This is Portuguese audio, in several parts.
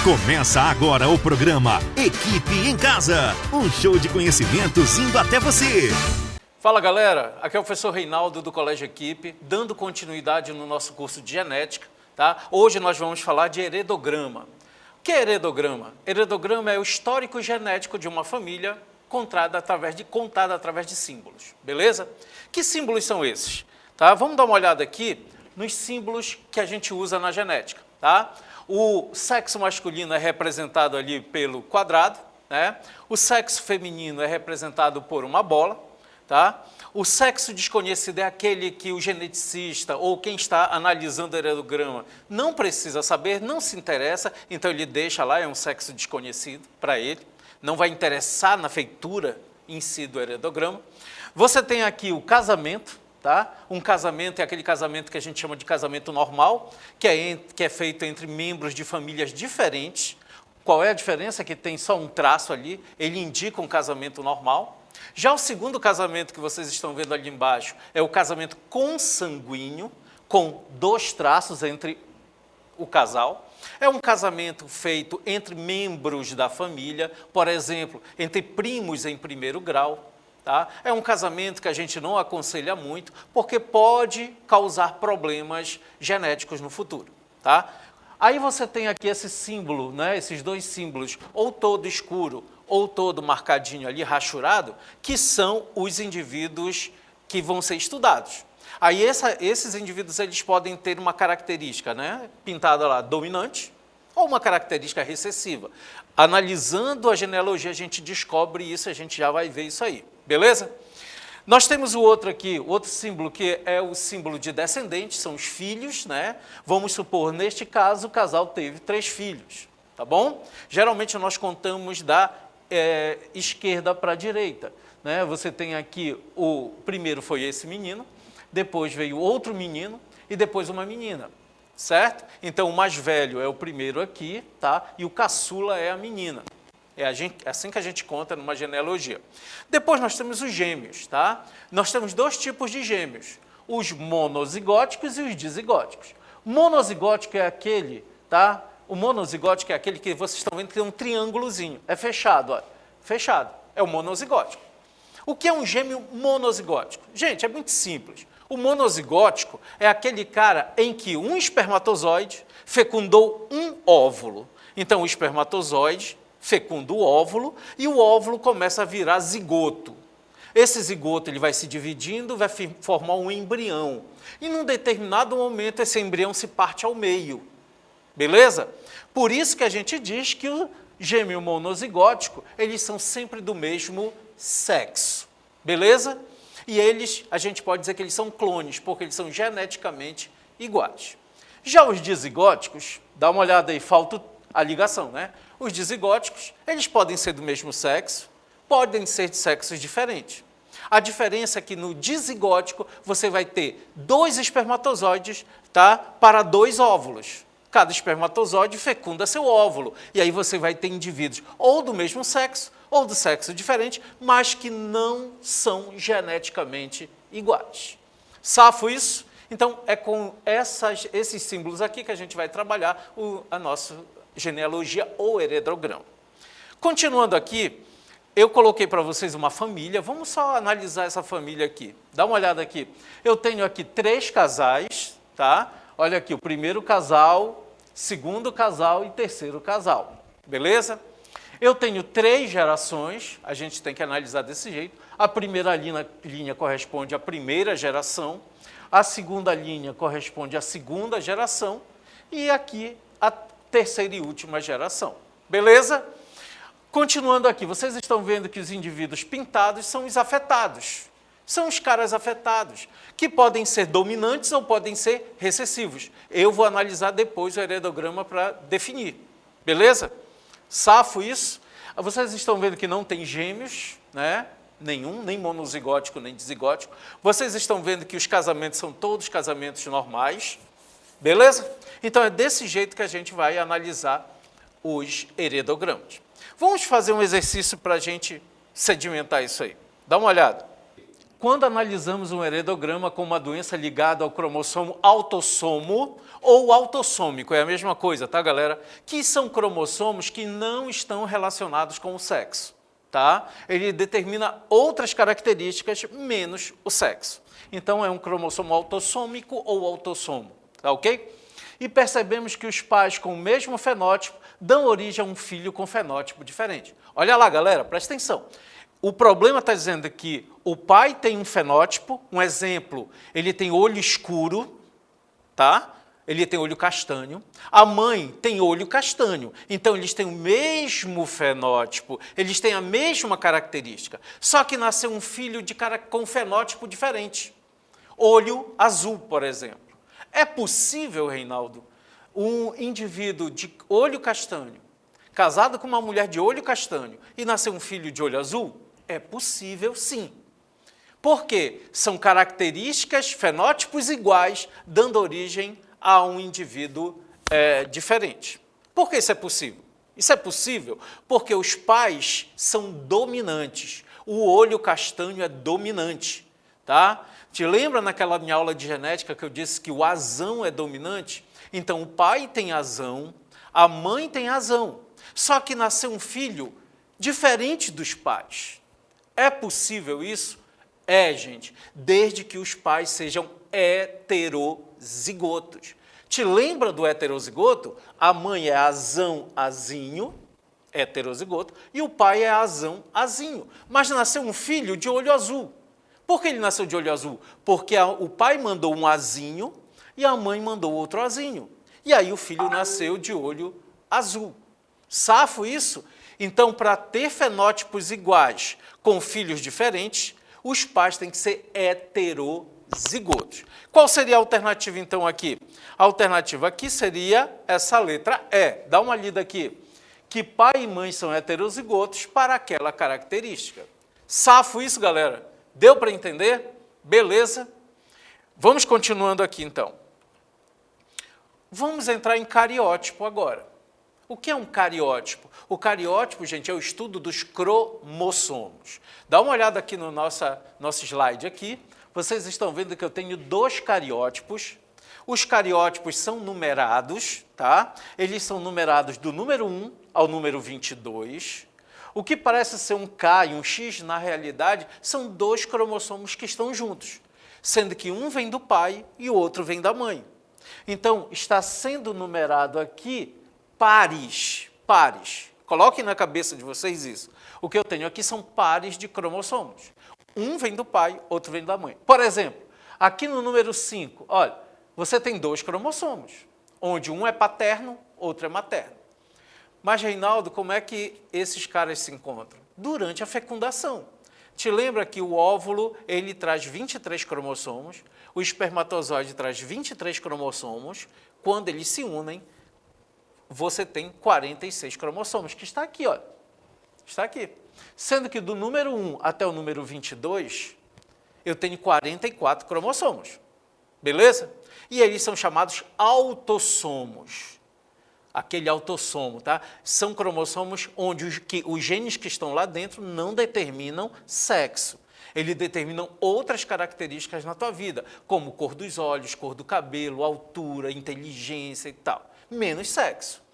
Começa agora o programa Equipe em Casa, um show de conhecimentos indo até você. Fala galera, aqui é o professor Reinaldo do Colégio Equipe, dando continuidade no nosso curso de genética, tá? Hoje nós vamos falar de heredograma. O que é heredograma? Heredograma é o histórico genético de uma família contada através de símbolos, beleza? Que símbolos são esses? Tá? Vamos dar uma olhada aqui nos símbolos que a gente usa na genética, tá? O sexo masculino é representado ali pelo quadrado, né? O sexo feminino é representado por uma bola, tá? O sexo desconhecido é aquele que o geneticista ou quem está analisando o heredograma não precisa saber, não se interessa, então ele deixa lá, é um sexo desconhecido para ele, não vai interessar na feitura em si do heredograma. Você tem aqui o casamento, tá? Um casamento é aquele casamento que a gente chama de casamento normal, que é feito entre membros de famílias diferentes. Qual é a diferença? Que tem só um traço ali, ele indica um casamento normal. Já o segundo casamento que vocês estão vendo ali embaixo é o casamento consanguíneo, com dois traços entre o casal. É um casamento feito entre membros da família, por exemplo, entre primos em primeiro grau. Tá? É um casamento que a gente não aconselha muito, porque pode causar problemas genéticos no futuro. Tá? Aí você tem aqui esse símbolo, né? Esses dois símbolos, ou todo escuro, ou todo marcadinho ali, rachurado, que são os indivíduos que vão ser estudados. Aí esses indivíduos eles podem ter uma característica, né? Pintada lá, dominante, ou uma característica recessiva. Analisando a genealogia, a gente descobre isso, a gente já vai ver isso aí. Beleza? Nós temos o outro aqui, o outro símbolo que é o símbolo de descendente, são os filhos, né? Vamos supor, neste caso, o casal teve 3 filhos, tá bom? Geralmente nós contamos da esquerda para a direita, né? Você tem aqui, o primeiro foi esse menino, depois veio outro menino e depois uma menina, certo? Então o mais velho é o primeiro aqui, tá? E o caçula é a menina. É assim que a gente conta numa genealogia. Depois nós temos os gêmeos, tá? Nós temos 2 tipos de gêmeos, os monozigóticos e os dizigóticos. Monozigótico é aquele, tá? O monozigótico é aquele que vocês estão vendo que tem um triângulozinho, é fechado, ó, fechado, é o monozigótico. O que é um gêmeo monozigótico? Gente, é muito simples. O monozigótico é aquele cara em que um espermatozoide fecundou um óvulo. Então o espermatozoide fecunda o óvulo e o óvulo começa a virar zigoto. Esse zigoto ele vai se dividindo, vai formar um embrião. E num determinado momento esse embrião se parte ao meio. Beleza? Por isso que a gente diz que o gêmeo monozigótico, eles são sempre do mesmo sexo. Beleza? E eles, a gente pode dizer que eles são clones, porque eles são geneticamente iguais. Já os dizigóticos, dá uma olhada aí, falta a ligação, né? Os dizigóticos, eles podem ser do mesmo sexo, podem ser de sexos diferentes. A diferença é que no dizigótico você vai ter 2 espermatozoides, tá? Para 2 óvulos. Cada espermatozoide fecunda seu óvulo. E aí você vai ter indivíduos ou do mesmo sexo, ou do sexo diferente, mas que não são geneticamente iguais. Safo isso? Então, é com esses símbolos aqui que a gente vai trabalhar a nossa genealogia ou heredograma. Continuando aqui, eu coloquei para vocês uma família, vamos só analisar essa família aqui. Dá uma olhada aqui. Eu tenho aqui 3 casais, tá? Olha aqui, o primeiro casal, segundo casal e terceiro casal, beleza? Eu tenho 3 gerações, a gente tem que analisar desse jeito. A primeira linha corresponde à primeira geração, a segunda linha corresponde à segunda geração e aqui a terceira e última geração. Beleza? Continuando aqui, vocês estão vendo que os indivíduos pintados são os afetados. São os caras afetados, que podem ser dominantes ou podem ser recessivos. Eu vou analisar depois o heredograma para definir. Beleza? Safo isso? Vocês estão vendo que não tem gêmeos, né? Nenhum, nem monozigótico, nem dizigótico. Vocês estão vendo que os casamentos são todos casamentos normais. Beleza? Então é desse jeito que a gente vai analisar os heredogramas. Vamos fazer um exercício para a gente sedimentar isso aí. Dá uma olhada. quando analisamos um heredograma com uma doença ligada ao cromossomo autossomo ou autossômico, é a mesma coisa, tá, galera? Que são cromossomos que não estão relacionados com o sexo, tá? Ele determina outras características menos o sexo. Então, é um cromossomo autossômico ou autossomo, tá ok? E percebemos que os pais com o mesmo fenótipo dão origem a um filho com fenótipo diferente. Olha lá, galera, presta atenção. O problema está dizendo que o pai tem um fenótipo, um exemplo, ele tem olho escuro, tá? Ele tem olho castanho. A mãe tem olho castanho. Então, eles têm o mesmo fenótipo, eles têm a mesma característica. Só que nasceu um filho com um fenótipo diferente. Olho azul, por exemplo. É possível, Reinaldo, um indivíduo de olho castanho, casado com uma mulher de olho castanho, e nascer um filho de olho azul? É possível, sim. Por quê? São características, fenótipos iguais, dando origem a um indivíduo diferente. Por que isso é possível? Isso é possível porque os pais são dominantes. O olho castanho é dominante, tá? Te lembra naquela minha aula de genética que eu disse que o azão é dominante? Então, o pai tem azão, a mãe tem azão. Só que nasceu um filho diferente dos pais. É possível isso? É, gente, desde que os pais sejam heterozigotos. Te lembra do heterozigoto? A mãe é azão, azinho, heterozigoto, e o pai é azão, azinho. Mas nasceu um filho de olho azul. Por que ele nasceu de olho azul? Porque o pai mandou um azinho e a mãe mandou outro azinho. E aí o filho nasceu de olho azul. Safo isso? Então, para ter fenótipos iguais com filhos diferentes, os pais têm que ser heterozigotos. Qual seria a alternativa, então, aqui? A alternativa aqui seria essa letra E. Dá uma lida aqui. Que pai e mãe são heterozigotos para aquela característica. Safo isso, galera? Deu para entender? Beleza? Vamos continuando aqui, então. Vamos entrar em cariótipo agora. O que é um cariótipo? O cariótipo, gente, é o estudo dos cromossomos. Dá uma olhada aqui no nosso slide aqui. Vocês estão vendo que eu tenho 2 cariótipos. Os cariótipos são numerados, tá? Eles são numerados do número 1 ao número 22. O que parece ser um K e um X, na realidade, são 2 cromossomos que estão juntos, sendo que um vem do pai e o outro vem da mãe. Então, está sendo numerado aqui pares. Coloquem na cabeça de vocês isso. O que eu tenho aqui são pares de cromossomos. Um vem do pai, outro vem da mãe. Por exemplo, aqui no número 5, olha, você tem 2 cromossomos, onde um é paterno, outro é materno. Mas, Reinaldo, como é que esses caras se encontram? Durante a fecundação. Te lembra que o óvulo, ele traz 23 cromossomos, o espermatozoide traz 23 cromossomos, quando eles se unem, você tem 46 cromossomos, que está aqui, olha. Está aqui. Sendo que do número 1 até o número 22, eu tenho 44 cromossomos. Beleza? E eles são chamados autossomos. Aquele autossomo, tá? São cromossomos onde os genes que estão lá dentro não determinam sexo. Eles determinam outras características na tua vida, como cor dos olhos, cor do cabelo, altura, inteligência e tal. Menos sexo.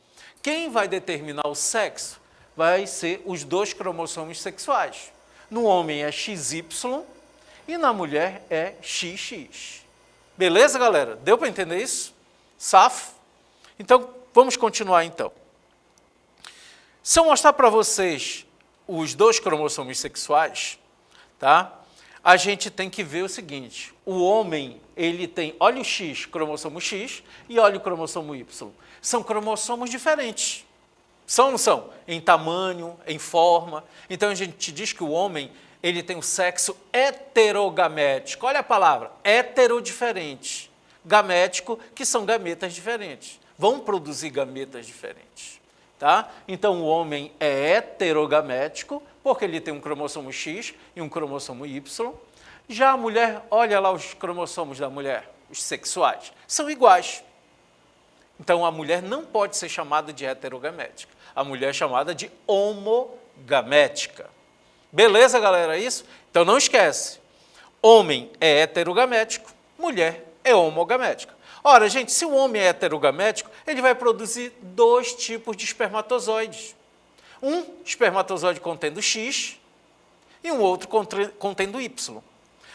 Quem vai determinar o sexo vai ser os 2 cromossomos sexuais. No homem é XY e na mulher é XX. Beleza, galera? Deu para entender isso? Safo? Então, vamos continuar então. Se eu mostrar para vocês os 2 cromossomos sexuais, tá? A gente tem que ver o seguinte, o homem, ele tem, olha o X, cromossomo X, e olha o cromossomo Y. São cromossomos diferentes. São ou não são? Em tamanho, em forma. Então, a gente diz que o homem, ele tem o sexo heterogamético. Olha a palavra, hetero-diferente. Gamético, que são gametas diferentes. Vão produzir gametas diferentes. Tá? Então, o homem é heterogamético, porque ele tem um cromossomo X e um cromossomo Y. Já a mulher, olha lá os cromossomos da mulher, os sexuais, são iguais. Então, a mulher não pode ser chamada de heterogamética. A mulher é chamada de homogamética. Beleza, galera? É isso? Então, não esquece. Homem é heterogamético, mulher é homogamética. Ora, gente, se o homem é heterogamético, ele vai produzir dois tipos de espermatozoides. Um espermatozoide contendo X e um outro contendo Y.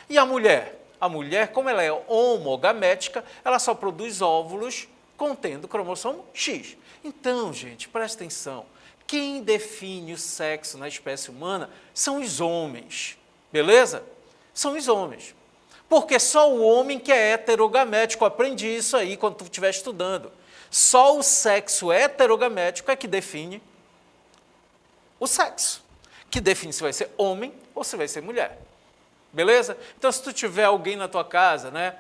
E a mulher? A mulher, como ela é homogamética, ela só produz óvulos contendo cromossomo X. Então, gente, presta atenção. Quem define o sexo na espécie humana são os homens. Beleza? São os homens. Porque só o homem que é heterogamético, aprendi isso aí quando tu estiver estudando. Só o sexo heterogamético é que define o sexo. Que define se vai ser homem ou se vai ser mulher. Beleza? Então, se tu tiver alguém na tua casa, né,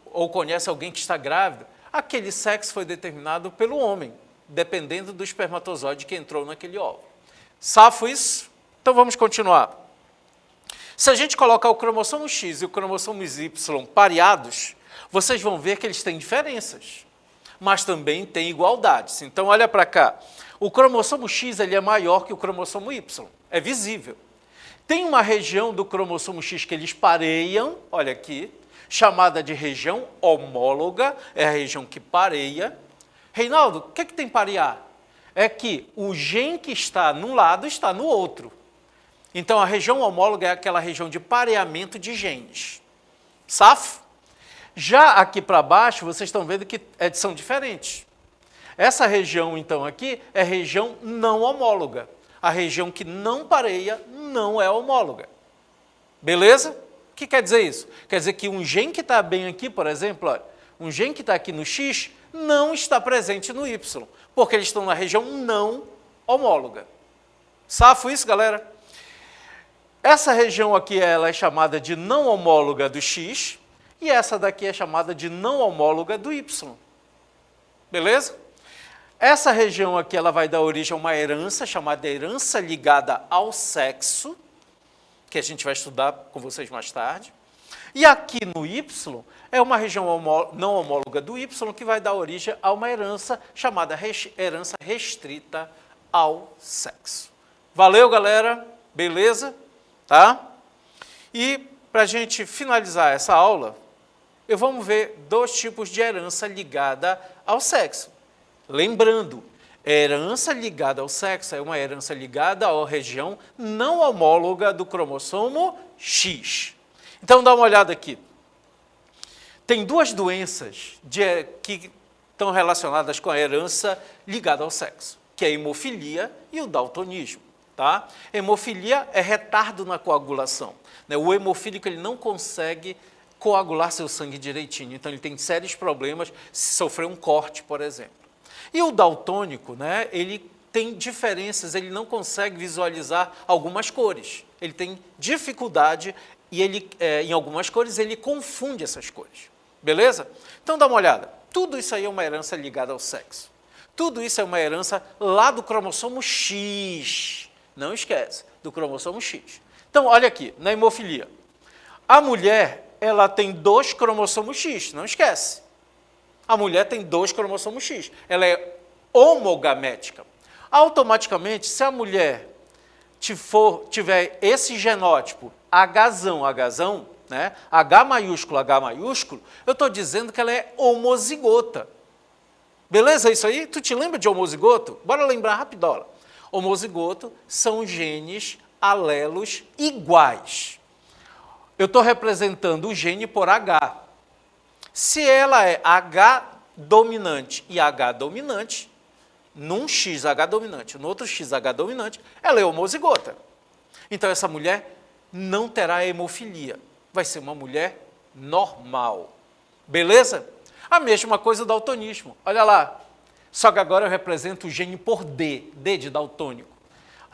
ou conhece alguém que está grávido, aquele sexo foi determinado pelo homem, dependendo do espermatozoide que entrou naquele óvulo. Safo isso? Então, vamos continuar. Se a gente colocar o cromossomo X e o cromossomo Y pareados, vocês vão ver que eles têm diferenças, mas também têm igualdades. Então, olha para cá. O cromossomo X ele é maior que o cromossomo Y, é visível. Tem uma região do cromossomo X que eles pareiam, olha aqui, chamada de região homóloga, é a região que pareia. Reinaldo, o que tem parear? É que o gene que está num lado está no outro. Então, a região homóloga é aquela região de pareamento de genes. Safo? Já aqui para baixo, vocês estão vendo que são diferentes. Essa região, então, aqui é região não homóloga. A região que não pareia não é homóloga. Beleza? O que quer dizer isso? Quer dizer que um gene que está bem aqui, por exemplo, olha, um gene que está aqui no X não está presente no Y, porque eles estão na região não homóloga. Safo isso, galera? Essa região aqui ela é chamada de não homóloga do X e essa daqui é chamada de não homóloga do Y. Beleza? Essa região aqui ela vai dar origem a uma herança chamada herança ligada ao sexo, que a gente vai estudar com vocês mais tarde. E aqui no Y é uma região não homóloga do Y que vai dar origem a uma herança chamada herança restrita ao sexo. Valeu, galera? Beleza? Tá? E para a gente finalizar essa aula, vamos ver dois tipos de herança ligada ao sexo. Lembrando, herança ligada ao sexo é uma herança ligada à região não homóloga do cromossomo X. Então, dá uma olhada aqui. Tem duas doenças que estão relacionadas com a herança ligada ao sexo, que é a hemofilia e o daltonismo. Tá? Hemofilia é retardo na coagulação. Né? O hemofílico ele não consegue coagular seu sangue direitinho, então ele tem sérios problemas se sofrer um corte, por exemplo. E o daltônico, né, ele tem diferenças, ele não consegue visualizar algumas cores. Ele tem dificuldade e em algumas cores ele confunde essas cores. Beleza? Então dá uma olhada. Tudo isso aí é uma herança ligada ao sexo. Tudo isso é uma herança lá do cromossomo X. Não esquece, do cromossomo X. Então, olha aqui, na hemofilia. A mulher, ela tem 2 cromossomos X, não esquece. A mulher tem 2 cromossomos X. Ela é homogamética. Automaticamente, se a mulher tiver esse genótipo Hzão, né, H maiúsculo, eu estou dizendo que ela é homozigota. Beleza isso aí? Tu te lembra de homozigoto? Bora lembrar rapidola. Homozigoto são genes alelos iguais. Eu estou representando o gene por H. Se ela é H dominante e H dominante, num X H dominante, no outro X H dominante, ela é homozigota. Então, essa mulher não terá hemofilia. Vai ser uma mulher normal. Beleza? A mesma coisa do daltonismo. Olha lá. Só que agora eu represento o gene por D, D de daltônico.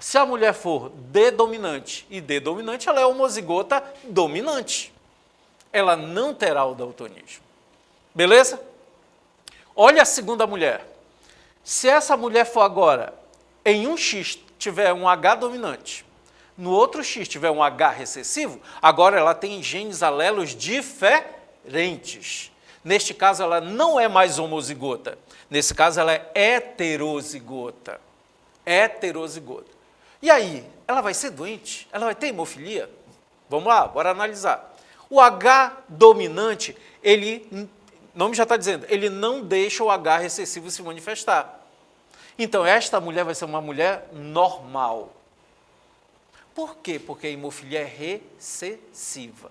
Se a mulher for D dominante e D dominante, ela é homozigota dominante. Ela não terá o daltonismo. Beleza? Olha a segunda mulher. Se essa mulher for agora, em um X tiver um H dominante, no outro X tiver um H recessivo, agora ela tem genes alelos diferentes. Neste caso, ela não é mais homozigota. Nesse caso, ela é heterozigota. Heterozigota. E aí, ela vai ser doente? Ela vai ter hemofilia? Vamos lá, bora analisar. O H dominante, o nome já está dizendo, ele não deixa o H recessivo se manifestar. Então, esta mulher vai ser uma mulher normal. Por quê? Porque a hemofilia é recessiva.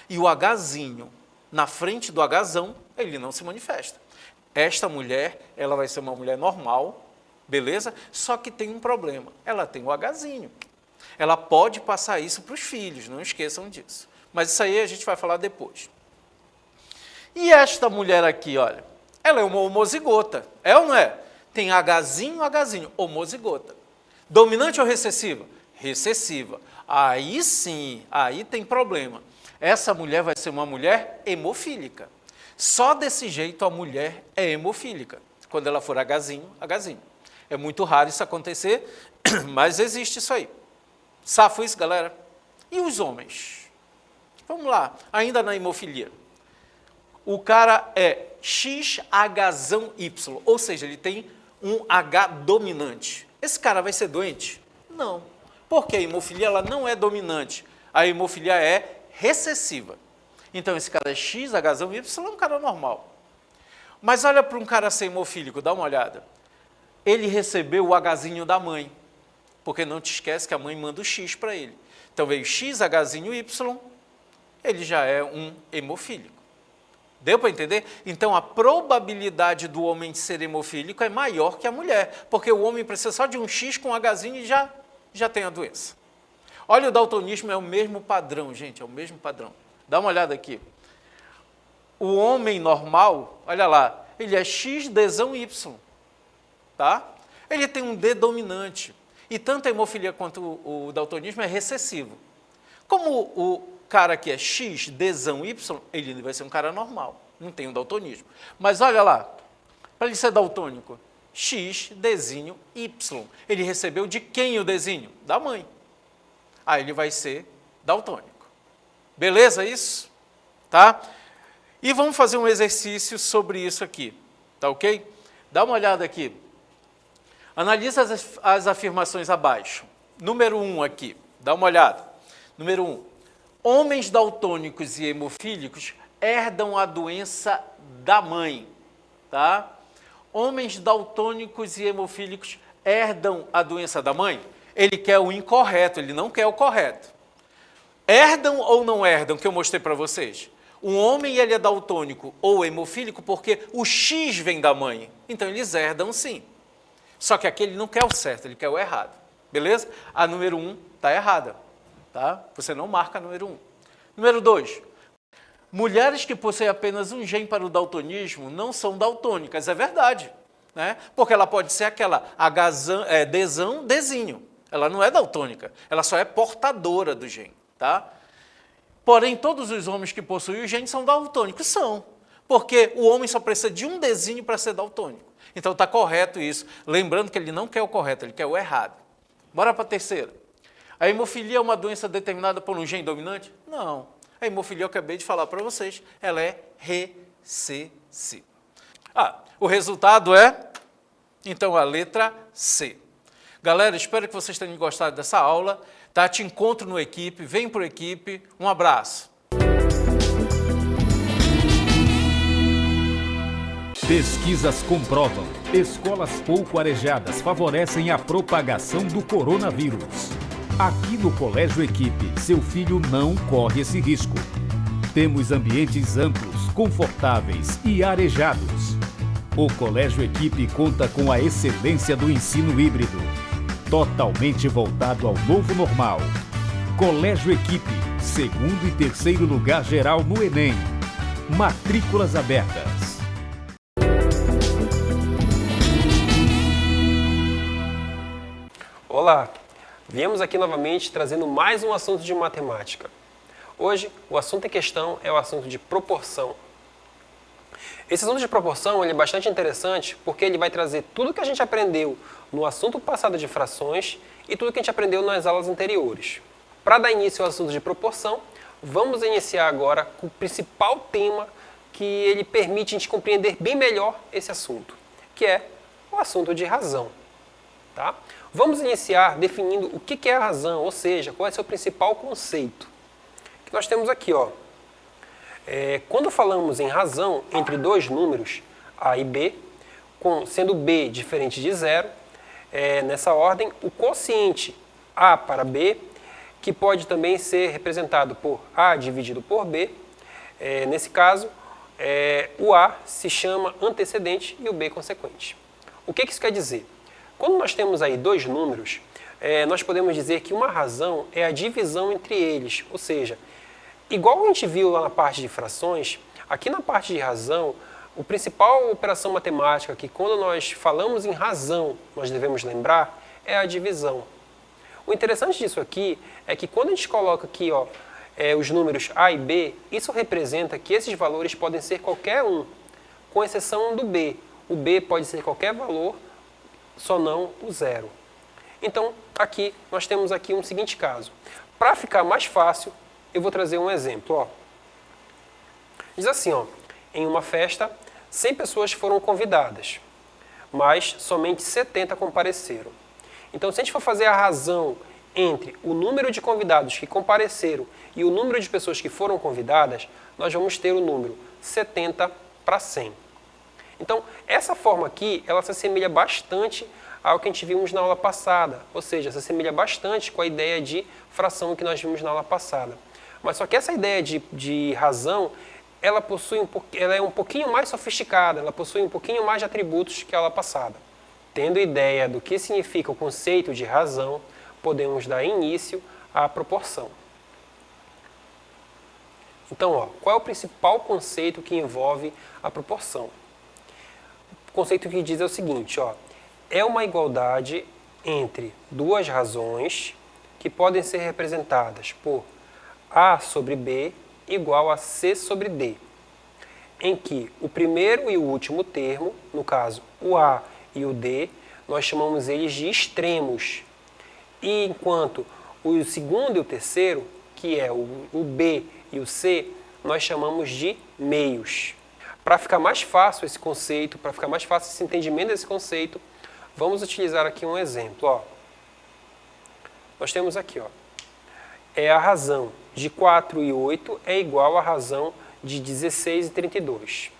E o Hzinho, na frente do Hzão, ele não se manifesta. Esta mulher, ela vai ser uma mulher normal, beleza? Só que tem um problema, ela tem o Hzinho. Ela pode passar isso para os filhos, não esqueçam disso. Mas isso aí a gente vai falar depois. E esta mulher aqui, olha, ela é uma homozigota, é ou não é? Tem Hzinho, homozigota. Dominante ou recessiva? Recessiva. Aí sim, aí tem problema. Essa mulher vai ser uma mulher hemofílica. Só desse jeito a mulher é hemofílica, quando ela for Hzinho. É muito raro isso acontecer, mas existe isso aí. Safo isso, galera? E os homens? Vamos lá, ainda na hemofilia. O cara é XHY, ou seja, ele tem um H dominante. Esse cara vai ser doente? Não. Porque a hemofilia ela não é dominante. A hemofilia é recessiva. Então, esse cara é XHY, é um cara normal. Mas olha para um cara ser hemofílico, dá uma olhada. Ele recebeu o Hzinho da mãe, porque não te esquece que a mãe manda o X para ele. Então, veio XHzinho, ele já é um hemofílico. Deu para entender? Então, a probabilidade do homem ser hemofílico é maior que a mulher, porque o homem precisa só de um X com Hzinho e já tem a doença. Olha, o daltonismo é o mesmo padrão, gente, é o mesmo padrão. Dá uma olhada aqui. O homem normal, olha lá, ele é XDzY, tá? Ele tem um D dominante. E tanto a hemofilia quanto o daltonismo é recessivo. Como o cara que é XDzY, ele vai ser um cara normal, não tem um daltonismo. Mas olha lá, para ele ser daltônico, XDzinho Y. Ele recebeu de quem o Dzinho? Da mãe. Aí ele vai ser daltônico. Beleza isso? Tá? E vamos fazer um exercício sobre isso aqui, tá ok? Dá uma olhada aqui. Analisa as afirmações abaixo. Número 1 aqui, dá uma olhada. Número 1. Homens daltônicos e hemofílicos herdam a doença da mãe, tá? Homens daltônicos e hemofílicos herdam a doença da mãe? Ele quer o incorreto, ele não quer o correto. Herdam ou não herdam, que eu mostrei para vocês? Um homem ele é daltônico ou hemofílico porque o X vem da mãe. Então, eles herdam sim. Só que aqui ele não quer o certo, ele quer o errado. Beleza? A número 1 está errada. Tá? Você não marca a número 1. Número 2. Mulheres que possuem apenas um gene para o daltonismo não são daltônicas. É verdade. Né? Porque ela pode ser aquela Dzinho. Ela não é daltônica. Ela só é portadora do gene. Tá? Porém, todos os homens que possuem o gene são daltônicos? São, porque o homem só precisa de um Dzinho para ser daltônico. Então, está correto isso. Lembrando que ele não quer o correto, ele quer o errado. Bora para a terceira. A hemofilia é uma doença determinada por um gene dominante? Não. A hemofilia, eu acabei de falar para vocês, ela é recessiva. O resultado é, então, a letra C. Galera, espero que vocês tenham gostado dessa aula. Tá? Te encontro no Equipe, vem para o Equipe. Um abraço. Pesquisas comprovam: escolas pouco arejadas favorecem a propagação do coronavírus. Aqui no Colégio Equipe, seu filho não corre esse risco. Temos ambientes amplos, confortáveis e arejados. O Colégio Equipe conta com a excelência do ensino híbrido, totalmente voltado ao novo normal. Colégio Equipe, 2º e 3º lugar geral no Enem. Matrículas abertas. Olá, viemos aqui novamente trazendo mais um assunto de matemática. Hoje, o assunto em questão é o assunto de proporção. Esse assunto de proporção ele é bastante interessante porque ele vai trazer tudo que a gente aprendeu no assunto passado de frações e tudo que a gente aprendeu nas aulas anteriores. Para dar início ao assunto de proporção, vamos iniciar agora com o principal tema que ele permite a gente compreender bem melhor esse assunto, que é o assunto de razão. Tá? Vamos iniciar definindo o que é a razão, ou seja, qual é o seu principal conceito. que nós temos aqui, ó. Quando falamos em razão entre dois números, A e B, sendo B diferente de zero, nessa ordem, o quociente A para B, que pode também ser representado por A dividido por B, nesse caso, o A se chama antecedente e o B consequente. O que isso quer dizer? Quando nós temos aí dois números, nós podemos dizer que uma razão é a divisão entre eles, ou seja, igual a gente viu lá na parte de frações, aqui na parte de razão, a principal operação matemática que quando nós falamos em razão nós devemos lembrar é a divisão. O interessante disso aqui é que quando a gente coloca aqui ó, os números A e B, isso representa que esses valores podem ser qualquer um, com exceção do B. O B pode ser qualquer valor, só não o zero. Então, aqui nós temos aqui um seguinte caso. Para ficar mais fácil, eu vou trazer um exemplo. Ó. Diz assim, ó, em uma festa, 100 pessoas foram convidadas, mas somente 70 compareceram. Então, se a gente for fazer a razão entre o número de convidados que compareceram e o número de pessoas que foram convidadas, nós vamos ter o número 70 para 100. Então, essa forma aqui, ela se assemelha bastante ao que a gente vimos na aula passada, ou seja, se assemelha bastante com a ideia de fração que nós vimos na aula passada. Mas só que essa ideia de razão, ela é um pouquinho mais sofisticada, ela possui um pouquinho mais de atributos que a aula passada. Tendo ideia do que significa o conceito de razão, podemos dar início à proporção. Então, ó, qual é o principal conceito que envolve a proporção? O conceito que diz é o seguinte, ó, é uma igualdade entre duas razões que podem ser representadas por A sobre B igual a C sobre D, em que o primeiro e o último termo, no caso o A e o D, nós chamamos eles de extremos, e enquanto o segundo e o terceiro, que é o B e o C, nós chamamos de meios. Para ficar mais fácil esse conceito, para ficar mais fácil esse entendimento desse conceito, vamos utilizar aqui um exemplo. Ó. Nós temos aqui, ó, a razão de 4 e 8 é igual à razão de 16 e 32.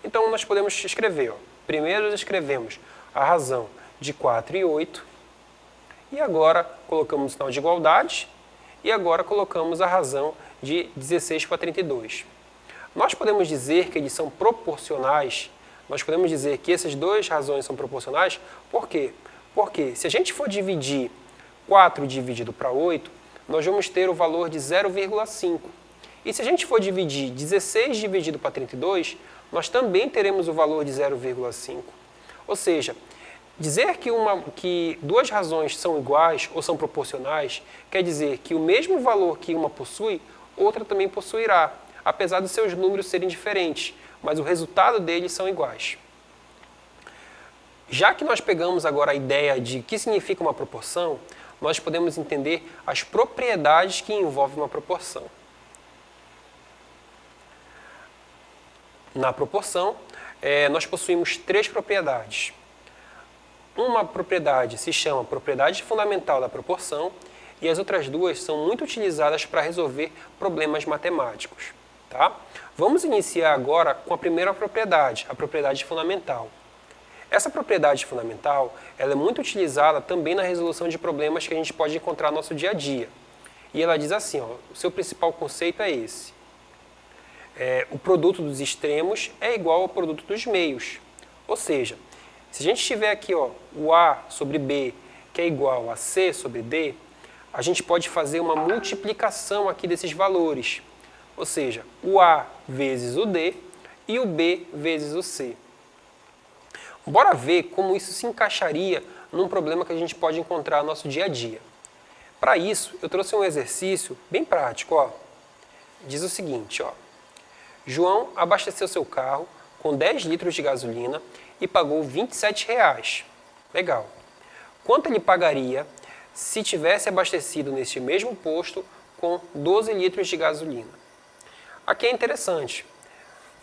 Então, nós podemos escrever. Ó. Primeiro, nós escrevemos a razão de 4 e 8, e agora colocamos o sinal de igualdade, e agora colocamos a razão de 16 para 32. Nós podemos dizer que eles são proporcionais, nós podemos dizer que essas duas razões são proporcionais, por quê? Porque se a gente for dividir 4 dividido para 8, nós vamos ter o valor de 0,5. E se a gente for dividir 16 dividido para 32, nós também teremos o valor de 0,5. Ou seja, dizer que duas razões são iguais ou são proporcionais quer dizer que o mesmo valor que uma possui, outra também possuirá, apesar dos seus números serem diferentes, mas o resultado deles são iguais. Já que nós pegamos agora a ideia de o que significa uma proporção, nós podemos entender as propriedades que envolvem uma proporção. Na proporção, nós possuímos 3 propriedades. Uma propriedade se chama propriedade fundamental da proporção e as outras duas são muito utilizadas para resolver problemas matemáticos. Tá? Vamos iniciar agora com a primeira propriedade, a propriedade fundamental. Essa propriedade fundamental ela é muito utilizada também na resolução de problemas que a gente pode encontrar no nosso dia a dia. E ela diz assim, ó, o seu principal conceito é esse. O produto dos extremos é igual ao produto dos meios. Ou seja, se a gente tiver aqui ó, o A sobre B, que é igual a C sobre D, a gente pode fazer uma multiplicação aqui desses valores. Ou seja, o A vezes o D e o B vezes o C. Bora ver como isso se encaixaria num problema que a gente pode encontrar no nosso dia a dia. Para isso, eu trouxe um exercício bem prático. Ó. Diz o seguinte, ó. João abasteceu seu carro com 10 litros de gasolina e pagou R$ 27,00. Legal. Quanto ele pagaria se tivesse abastecido neste mesmo posto com 12 litros de gasolina? Aqui é interessante.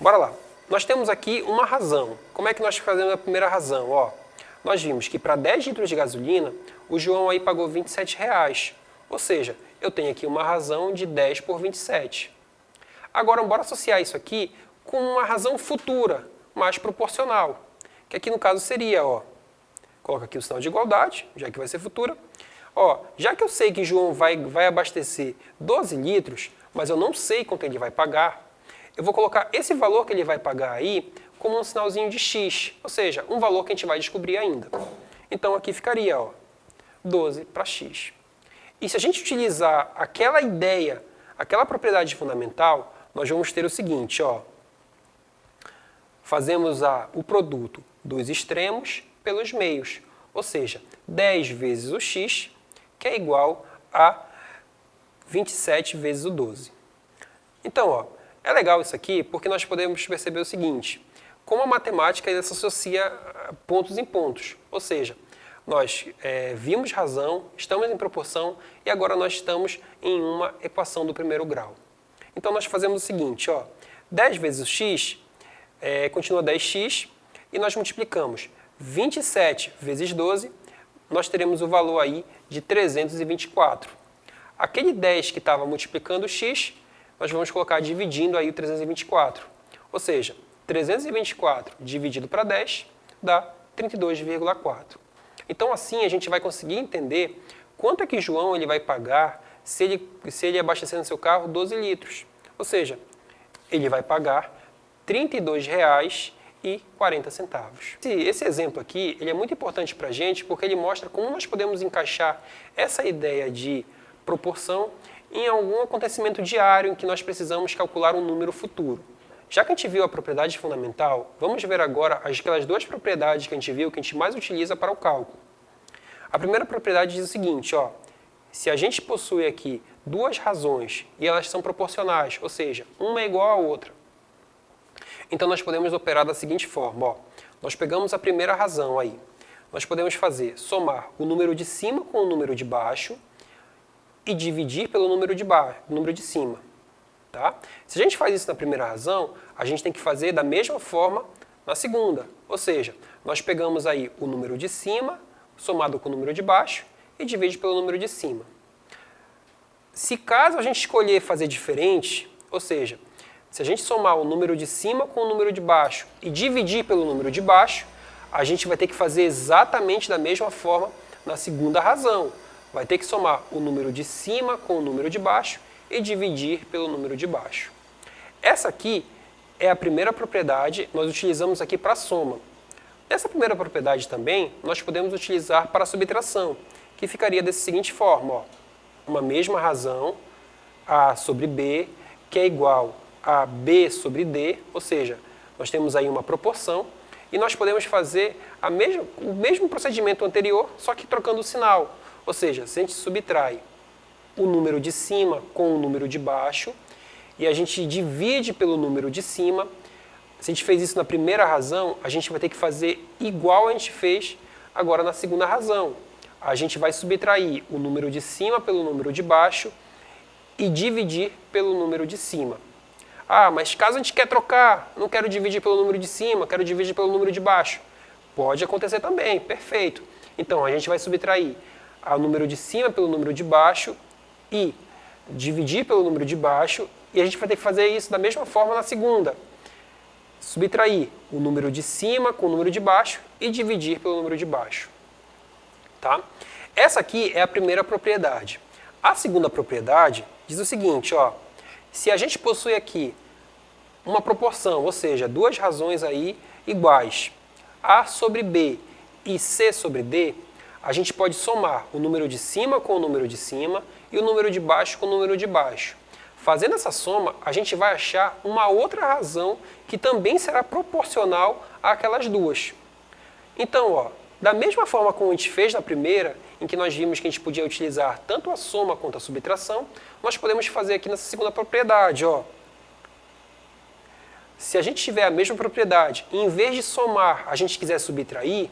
Bora lá. Nós temos aqui uma razão. Como é que nós fazemos a primeira razão? Ó, nós vimos que para 10 litros de gasolina, o João aí pagou R$ 27,00. Ou seja, eu tenho aqui uma razão de 10 por 27. Agora, bora associar isso aqui com uma razão futura, mais proporcional, que aqui no caso seria, ó, coloca aqui o sinal de igualdade, já que vai ser futura. Ó, já que eu sei que João vai abastecer 12 litros, mas eu não sei quanto ele vai pagar, eu vou colocar esse valor que ele vai pagar aí como um sinalzinho de x, ou seja, um valor que a gente vai descobrir ainda. Então aqui ficaria, ó, 12 para x. E se a gente utilizar aquela ideia, aquela propriedade fundamental, nós vamos ter o seguinte, ó, fazemos o produto dos extremos pelos meios, ou seja, 10 vezes o x, que é igual a 27 vezes o 12. Então, ó, é legal isso aqui porque nós podemos perceber o seguinte, como a matemática se associa pontos em pontos, ou seja, nós vimos razão, estamos em proporção e agora nós estamos em uma equação do primeiro grau. Então nós fazemos o seguinte, ó, 10 vezes o x continua 10x e nós multiplicamos 27 vezes 12, nós teremos o valor aí de 324. Aquele 10 que estava multiplicando o x, nós vamos colocar dividindo aí o 324. Ou seja, 324 dividido para 10 dá 32,4. Então assim a gente vai conseguir entender quanto é que João ele vai pagar se ele abastecer no seu carro 12 litros. Ou seja, ele vai pagar R$ 32,40. Esse exemplo aqui ele é muito importante para a gente porque ele mostra como nós podemos encaixar essa ideia de proporção em algum acontecimento diário em que nós precisamos calcular um número futuro. Já que a gente viu a propriedade fundamental, vamos ver agora aquelas duas propriedades que a gente viu que a gente mais utiliza para o cálculo. A primeira propriedade diz o seguinte, ó, se a gente possui aqui duas razões e elas são proporcionais, ou seja, uma é igual à outra, então nós podemos operar da seguinte forma, ó, nós pegamos a primeira razão aí, nós podemos somar o número de cima com o número de baixo e dividir pelo número de cima. Tá? Se a gente faz isso na primeira razão, a gente tem que fazer da mesma forma na segunda. Ou seja, nós pegamos aí o número de cima somado com o número de baixo e divide pelo número de cima. Se caso a gente escolher fazer diferente, ou seja, se a gente somar o número de cima com o número de baixo e dividir pelo número de baixo, a gente vai ter que fazer exatamente da mesma forma na segunda razão. Vai ter que somar o número de cima com o número de baixo e dividir pelo número de baixo. Essa aqui é a primeira propriedade, nós utilizamos aqui para a soma. Essa primeira propriedade também nós podemos utilizar para a subtração, que ficaria dessa seguinte forma, ó, uma mesma razão, A sobre B, que é igual a B sobre D, ou seja, nós temos aí uma proporção, e nós podemos fazer o mesmo procedimento anterior, só que trocando o sinal. Ou seja, se a gente subtrai o número de cima com o número de baixo e a gente divide pelo número de cima. Se a gente fez isso na primeira razão, a gente vai ter que fazer igual a gente fez agora na segunda razão. A gente vai subtrair o número de cima pelo número de baixo e dividir pelo número de cima. Ah, mas caso a gente quer trocar, não quero dividir pelo número de cima, quero dividir pelo número de baixo. Pode acontecer também, perfeito. Então, a gente vai subtrair o número de cima pelo número de baixo e dividir pelo número de baixo, e a gente vai ter que fazer isso da mesma forma na segunda. Subtrair o número de cima com o número de baixo e dividir pelo número de baixo. Tá? Essa aqui é a primeira propriedade. A segunda propriedade diz o seguinte, ó, se a gente possui aqui uma proporção, ou seja, duas razões aí iguais, A sobre B e C sobre D, a gente pode somar o número de cima com o número de cima e o número de baixo com o número de baixo. Fazendo essa soma, a gente vai achar uma outra razão que também será proporcional àquelas duas. Então, ó, da mesma forma como a gente fez na primeira, em que nós vimos que a gente podia utilizar tanto a soma quanto a subtração, nós podemos fazer aqui nessa segunda propriedade. Ó. Se a gente tiver a mesma propriedade e em vez de somar a gente quiser subtrair,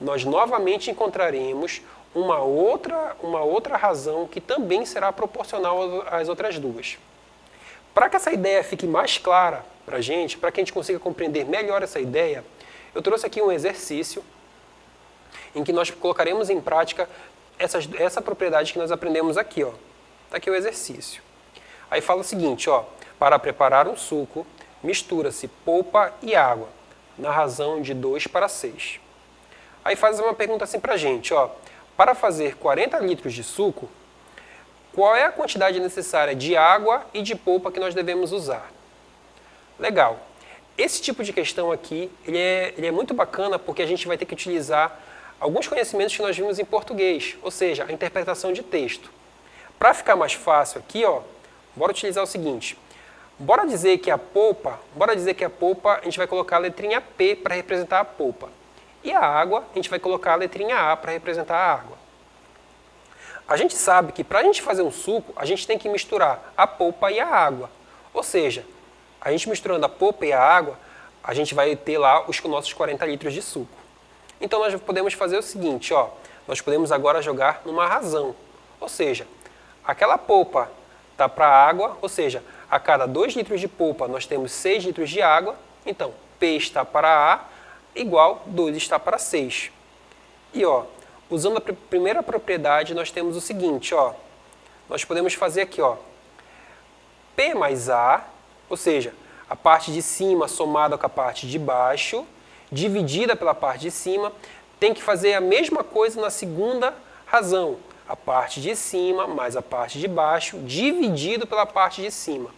nós novamente encontraremos uma outra razão que também será proporcional às outras duas. Para que essa ideia fique mais clara para a gente, para que a gente consiga compreender melhor essa ideia, eu trouxe aqui um exercício em que nós colocaremos em prática essa propriedade que nós aprendemos aqui. Ó. Está aqui o exercício. Aí fala o seguinte, ó, para preparar um suco, mistura-se polpa e água, na razão de 2:6. Aí faz uma pergunta assim pra gente, ó, para fazer 40 litros de suco, qual é a quantidade necessária de água e de polpa que nós devemos usar? Legal. Esse tipo de questão aqui, ele é muito bacana porque a gente vai ter que utilizar alguns conhecimentos que nós vimos em português, ou seja, a interpretação de texto. Para ficar mais fácil aqui, ó, bora utilizar o seguinte. Bora dizer que a polpa, a gente vai colocar a letrinha P para representar a polpa. E a água, a gente vai colocar a letrinha A para representar a água. A gente sabe que para a gente fazer um suco, a gente tem que misturar a polpa e a água. Ou seja, a gente misturando a polpa e a água, a gente vai ter lá os nossos 40 litros de suco. Então nós podemos fazer o seguinte, ó, nós podemos agora jogar numa razão. Ou seja, aquela polpa está para a água, ou seja, a cada 2 litros de polpa nós temos 6 litros de água, então P está para A igual 2 está para 6. E ó, usando a primeira propriedade nós temos o seguinte, ó, nós podemos fazer aqui, ó, P mais A, ou seja, a parte de cima somada com a parte de baixo, dividida pela parte de cima, tem que fazer a mesma coisa na segunda razão, a parte de cima mais a parte de baixo, dividido pela parte de cima.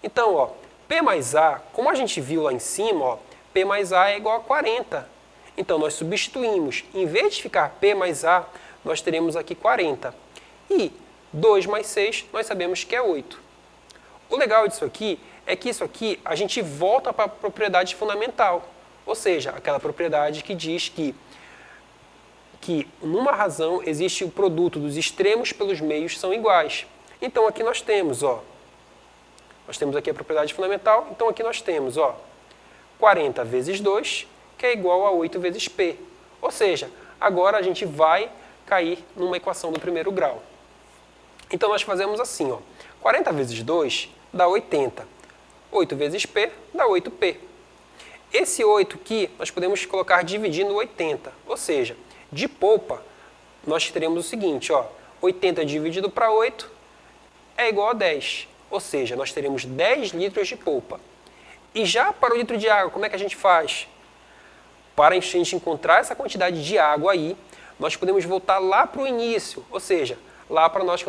Então, ó, P mais A, como a gente viu lá em cima, ó, P mais A é igual a 40. Então, nós substituímos. Em vez de ficar P mais A, nós teremos aqui 40. E 2 mais 6, nós sabemos que é 8. O legal disso aqui é que isso aqui a gente volta para a propriedade fundamental. Ou seja, aquela propriedade que diz que numa razão existe o produto dos extremos pelos meios são iguais. Então, aqui nós temos, ó, nós temos aqui a propriedade fundamental, então aqui nós temos, ó, 40 vezes 2, que é igual a 8 vezes P. Ou seja, agora a gente vai cair numa equação do primeiro grau. Então nós fazemos assim, ó, 40 vezes 2 dá 80. 8 vezes P dá 8P. Esse 8 aqui nós podemos colocar dividindo 80, ou seja, de polpa nós teremos o seguinte, ó, 80 dividido para 8 é igual a 10. Ou seja, nós teremos 10 litros de polpa. E já para o litro de água, como é que a gente faz? Para a gente encontrar essa quantidade de água aí, nós podemos voltar lá para o início, ou seja, lá para nós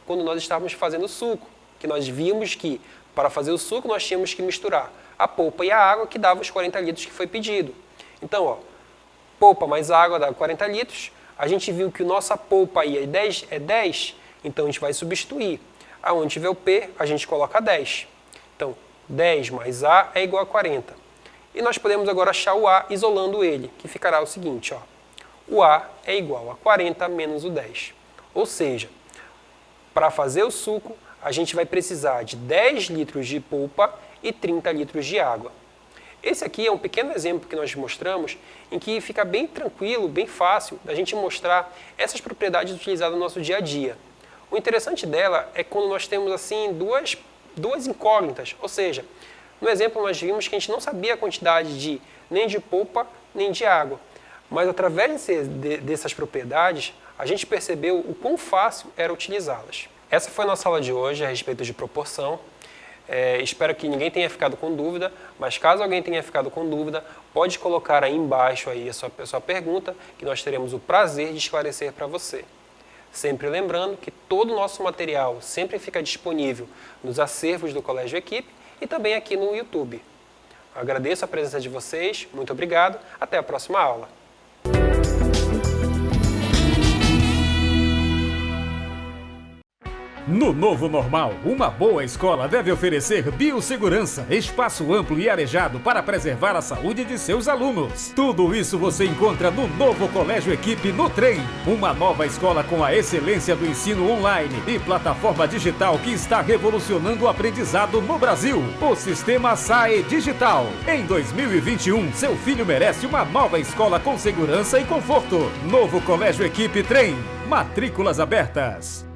quando nós estávamos fazendo o suco, que nós vimos que para fazer o suco nós tínhamos que misturar a polpa e a água que dava os 40 litros que foi pedido. Então, ó, polpa mais água dá 40 litros, a gente viu que a nossa polpa aí é 10, então a gente vai substituir. Aonde tiver o P, a gente coloca 10. Então, 10 mais A é igual a 40. E nós podemos agora achar o A isolando ele, que ficará o seguinte, ó. O A é igual a 40 menos o 10. Ou seja, para fazer o suco, a gente vai precisar de 10 litros de polpa e 30 litros de água. Esse aqui é um pequeno exemplo que nós mostramos, em que fica bem tranquilo, bem fácil, da gente mostrar essas propriedades utilizadas no nosso dia a dia. O interessante dela é quando nós temos assim duas incógnitas, ou seja, no exemplo nós vimos que a gente não sabia a quantidade nem de polpa nem de água, mas através dessas propriedades a gente percebeu o quão fácil era utilizá-las. Essa foi a nossa aula de hoje a respeito de proporção. Espero que ninguém tenha ficado com dúvida, mas caso alguém tenha ficado com dúvida, pode colocar aí embaixo aí a sua pergunta, que nós teremos o prazer de esclarecer para você. Sempre lembrando que todo o nosso material sempre fica disponível nos acervos do Colégio Equipe e também aqui no YouTube. Agradeço a presença de vocês, muito obrigado, até a próxima aula. No novo normal, uma boa escola deve oferecer biossegurança, espaço amplo e arejado para preservar a saúde de seus alunos. Tudo isso você encontra no novo Colégio Equipe no Trem, uma nova escola com a excelência do ensino online e plataforma digital que está revolucionando o aprendizado no Brasil. O sistema SAE Digital. Em 2021, seu filho merece uma nova escola com segurança e conforto. Novo Colégio Equipe Trem. Matrículas abertas.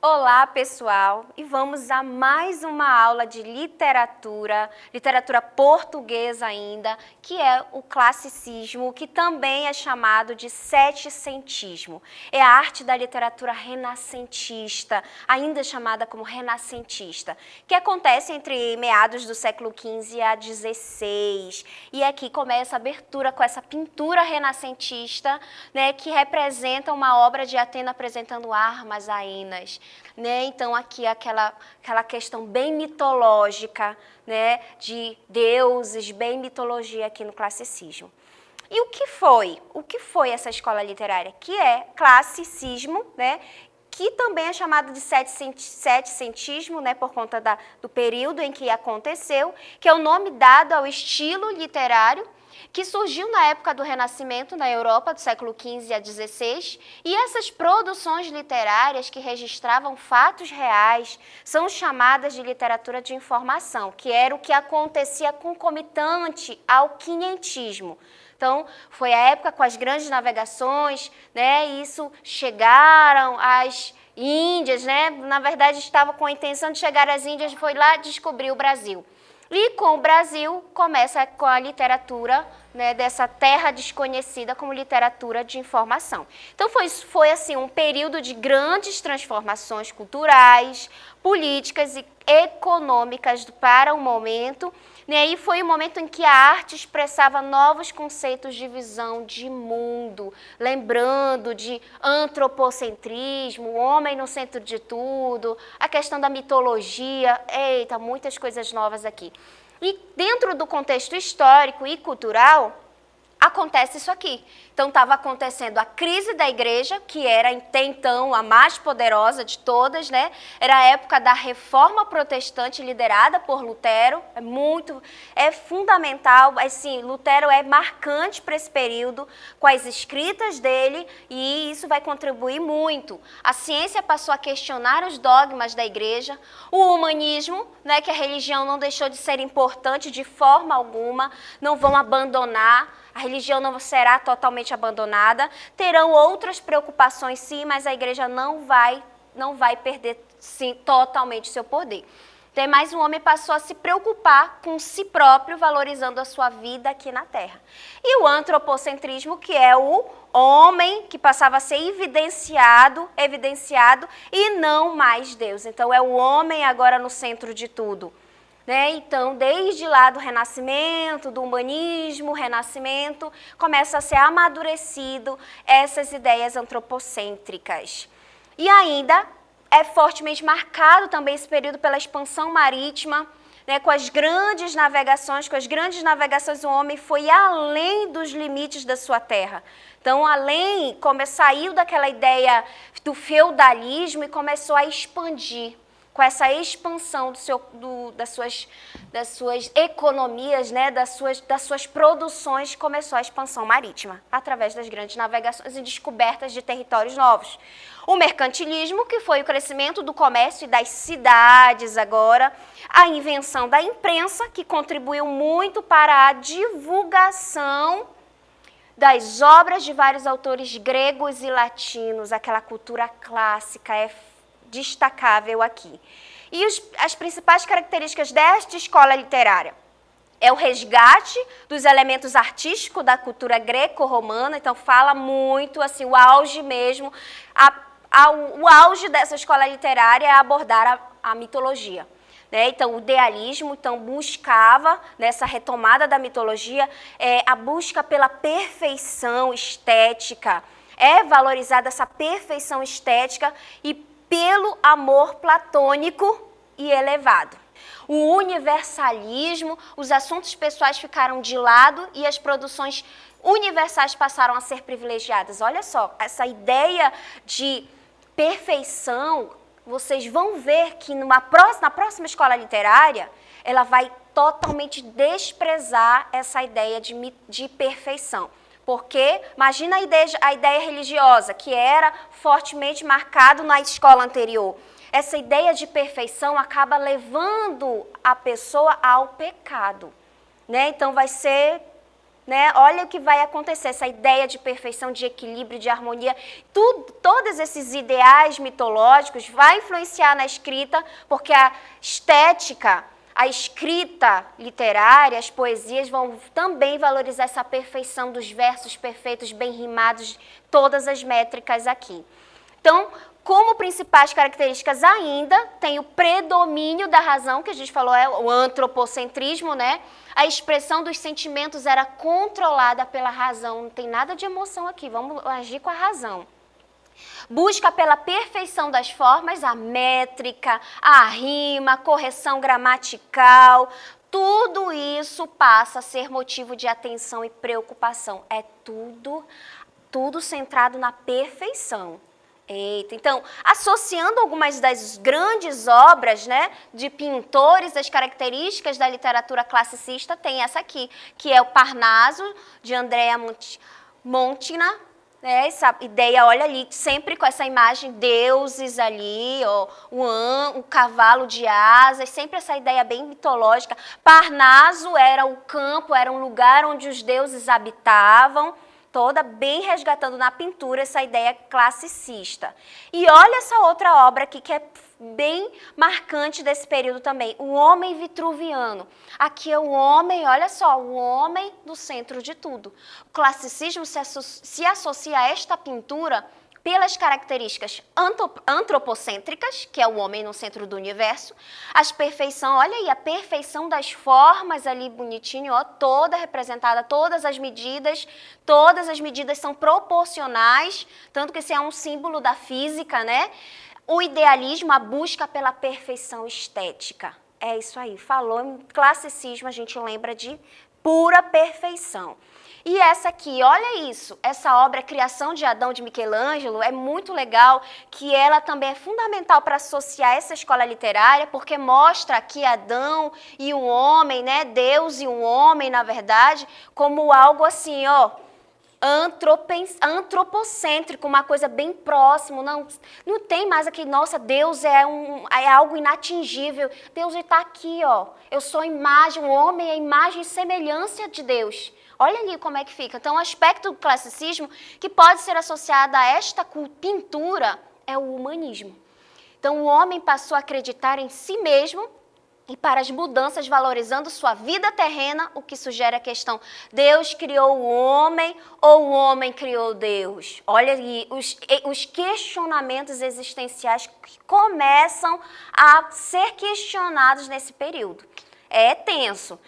Olá, pessoal, e vamos a mais uma aula de literatura portuguesa ainda, que é o classicismo, que também é chamado de setecentismo. É a arte da literatura renascentista, ainda chamada como renascentista, que acontece entre meados do século XV a XVI. E aqui começa a abertura com essa pintura renascentista, né, que representa uma obra de Atena apresentando armas a Enas. Né? Então, aqui aquela questão bem mitológica, né? De deuses, bem mitologia aqui no classicismo. E o que foi essa escola literária? Que é classicismo, né? Que também é chamado de setecentismo, né? Por conta do período em que aconteceu, que é o nome dado ao estilo literário que surgiu na época do Renascimento na Europa, do século XV a XVI, e essas produções literárias que registravam fatos reais são chamadas de literatura de informação, que era o que acontecia concomitante ao quinhentismo. Então, foi a época com as grandes navegações, né? E isso chegaram às Índias, né? Na verdade, estava com a intenção de chegar às Índias, foi lá descobrir o Brasil. E com o Brasil, começa com a literatura, né, dessa terra desconhecida como literatura de informação. Então, foi assim, um período de grandes transformações culturais, políticas e econômicas para o momento, né, e foi o momento em que a arte expressava novos conceitos de visão de mundo, lembrando de antropocentrismo, o homem no centro de tudo, a questão da mitologia, eita, muitas coisas novas aqui. E dentro do contexto histórico e cultural, acontece isso aqui. Então, estava acontecendo a crise da igreja, que era até então a mais poderosa de todas, né? Era a época da reforma protestante liderada por Lutero, é fundamental, assim, Lutero é marcante para esse período, com as escritas dele, e isso vai contribuir muito. A ciência passou a questionar os dogmas da igreja, o humanismo, né, que a religião não deixou de ser importante de forma alguma, não vão abandonar, a religião não será totalmente abandonada, terão outras preocupações sim, mas a igreja não vai perder sim, totalmente seu poder. Então, mais um homem passou a se preocupar com si próprio, valorizando a sua vida aqui na Terra. E o antropocentrismo, que é o homem que passava a ser evidenciado e não mais Deus. Então, é o homem agora no centro de tudo. Né? Então, desde lá do Renascimento, do humanismo, Renascimento, começa a ser amadurecido essas ideias antropocêntricas. E ainda é fortemente marcado também esse período pela expansão marítima, né? Com as grandes navegações, o homem foi além dos limites da sua terra. Então, saiu daquela ideia do feudalismo e começou a expandir. Com essa expansão das suas economias, né, das suas produções, começou a expansão marítima, através das grandes navegações e descobertas de territórios novos. O mercantilismo, que foi o crescimento do comércio e das cidades agora, a invenção da imprensa, que contribuiu muito para a divulgação das obras de vários autores gregos e latinos, aquela cultura clássica destacável aqui. E as principais características desta escola literária é o resgate dos elementos artísticos da cultura greco-romana, então fala muito, assim, o auge mesmo, o auge dessa escola literária é abordar a mitologia. Né? Então, o idealismo buscava, nessa retomada da mitologia, a busca pela perfeição estética, é valorizada essa perfeição estética e pelo amor platônico e elevado. O universalismo, os assuntos pessoais ficaram de lado e as produções universais passaram a ser privilegiadas. Olha só, essa ideia de perfeição, vocês vão ver que na próxima escola literária, ela vai totalmente desprezar essa ideia de perfeição. Porque, imagina a ideia religiosa, que era fortemente marcado na escola anterior. Essa ideia de perfeição acaba levando a pessoa ao pecado. Né? Então, vai ser né? Olha o que vai acontecer, essa ideia de perfeição, de equilíbrio, de harmonia, todos esses ideais mitológicos vai influenciar na escrita, porque a estética, a escrita literária, as poesias vão também valorizar essa perfeição dos versos perfeitos, bem rimados, todas as métricas aqui. Então, como principais características ainda, tem o predomínio da razão, que a gente falou, é o antropocentrismo, né? A expressão dos sentimentos era controlada pela razão, não tem nada de emoção aqui, vamos agir com a razão. Busca pela perfeição das formas, a métrica, a rima, a correção gramatical, tudo isso passa a ser motivo de atenção e preocupação. É tudo centrado na perfeição. Eita, então, associando algumas das grandes obras, né, de pintores, as características da literatura classicista, tem essa aqui, que é o Parnaso, de Andrea Montina, né, essa ideia, olha ali, sempre com essa imagem, deuses ali, ó, o cavalo de asas, sempre essa ideia bem mitológica. Parnaso era o campo, era um lugar onde os deuses habitavam, toda bem resgatando na pintura essa ideia classicista. E olha essa outra obra aqui que é bem marcante desse período também, o Homem Vitruviano. Aqui é o homem, olha só, o homem no centro de tudo. O classicismo se associa a esta pintura pelas características antropocêntricas, que é o homem no centro do universo, as perfeição, olha aí, a perfeição das formas ali bonitinho, ó, toda representada, todas as medidas são proporcionais, tanto que esse é um símbolo da física, né? O idealismo, a busca pela perfeição estética. É isso aí, falou em classicismo, a gente lembra de pura perfeição. E essa aqui, olha isso, essa obra Criação de Adão de Michelangelo é muito legal, que ela também é fundamental para associar essa escola literária, porque mostra aqui Adão e o homem, né, Deus e o homem, na verdade, como algo assim, ó, antropocêntrico, uma coisa bem próximo, não tem mais aqui, nossa, Deus é algo inatingível, Deus está aqui, ó, eu sou a imagem, o homem é a imagem e semelhança de Deus. Olha ali como é que fica. Então, o aspecto do classicismo que pode ser associado a esta pintura é o humanismo. Então, o homem passou a acreditar em si mesmo e para as mudanças valorizando sua vida terrena, o que sugere a questão, Deus criou o homem ou o homem criou Deus? Olha aí, os questionamentos existenciais que começam a ser questionados nesse período. É tenso.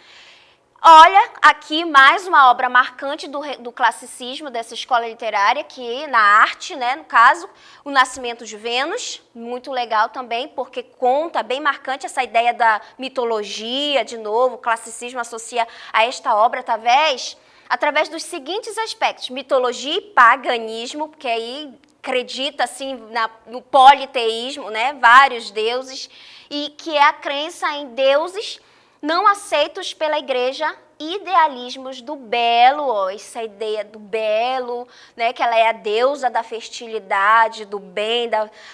Olha, aqui mais uma obra marcante do classicismo, dessa escola literária, que na arte, né, no caso, O Nascimento de Vênus, muito legal também, porque conta, bem marcante, essa ideia da mitologia, de novo, o classicismo associa a esta obra através dos seguintes aspectos, mitologia e paganismo, porque aí acredita assim no politeísmo, né, vários deuses, e que é a crença em deuses não aceitos pela igreja, idealismos do belo, ó, essa ideia do belo, né, que ela é a deusa da fertilidade, do bem,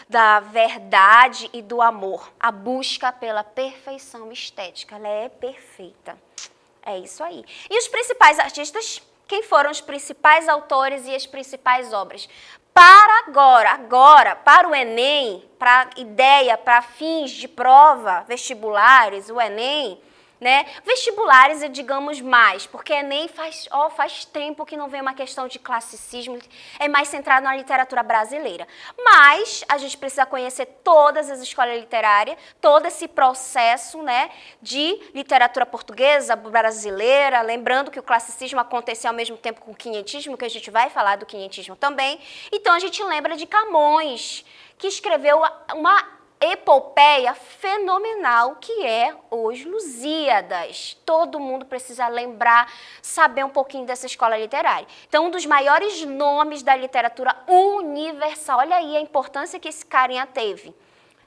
da verdade e do amor. A busca pela perfeição estética, ela é perfeita. É isso aí. E os principais artistas, quem foram os principais autores e as principais obras? Para agora, para o Enem, para ideia, para fins de prova, vestibulares, o Enem, né? Vestibulares, digamos mais, porque Enem faz tempo que não vem uma questão de classicismo, é mais centrado na literatura brasileira. Mas a gente precisa conhecer todas as escolas literárias, todo esse processo, né, de literatura portuguesa, brasileira, lembrando que o classicismo aconteceu ao mesmo tempo com o quinhentismo, que a gente vai falar do quinhentismo também. Então a gente lembra de Camões, que escreveu uma epopeia fenomenal que é Os Lusíadas. Todo mundo precisa lembrar, saber um pouquinho dessa escola literária. Então, um dos maiores nomes da literatura universal, olha aí a importância que esse carinha teve.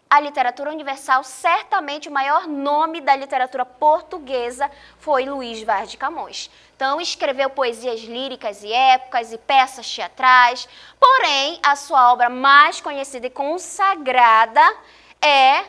A literatura universal, certamente o maior nome da literatura portuguesa foi Luís Vaz de Camões. Então, escreveu poesias líricas e épicas e peças teatrais, porém, a sua obra mais conhecida e consagrada é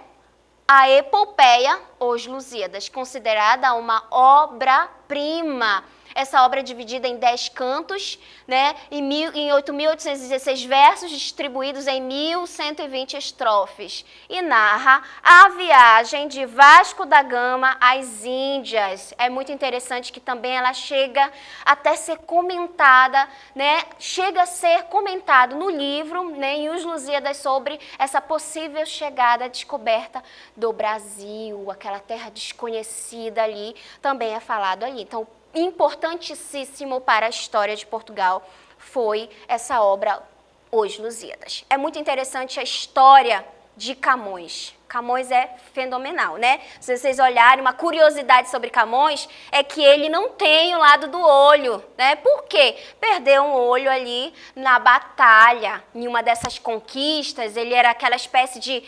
a epopeia Os Lusíadas, considerada uma obra-prima. Essa obra é dividida em 10 cantos, né, em 8.816 versos, distribuídos em 1.120 estrofes, e narra a viagem de Vasco da Gama às Índias. É muito interessante que também ela chega até ser comentada, né, chega a ser comentado no livro, né, em Os Lusíadas, sobre essa possível chegada, descoberta do Brasil, aquela terra desconhecida ali, também é falado ali. Então, importantíssimo para a história de Portugal foi essa obra, Os Lusíadas. É muito interessante a história de Camões. Camões é fenomenal, né? Se vocês olharem, uma curiosidade sobre Camões é que ele não tem o lado do olho, né? Por quê? Perdeu um olho ali na batalha, em uma dessas conquistas. Ele era aquela espécie de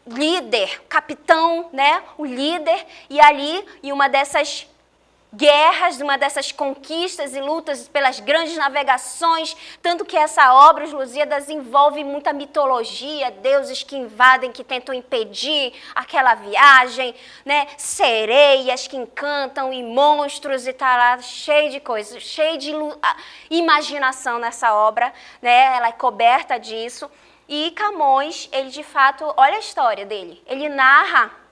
líder, capitão, né? O líder, e ali, em uma dessas guerras, uma dessas conquistas e lutas pelas grandes navegações, tanto que essa obra, Os Lusíadas, envolve muita mitologia, deuses que invadem, que tentam impedir aquela viagem, né? Sereias que encantam e monstros, e tá lá cheio de coisas, cheio de imaginação nessa obra, né? Ela é coberta disso. E Camões, ele de fato, olha a história dele, ele narra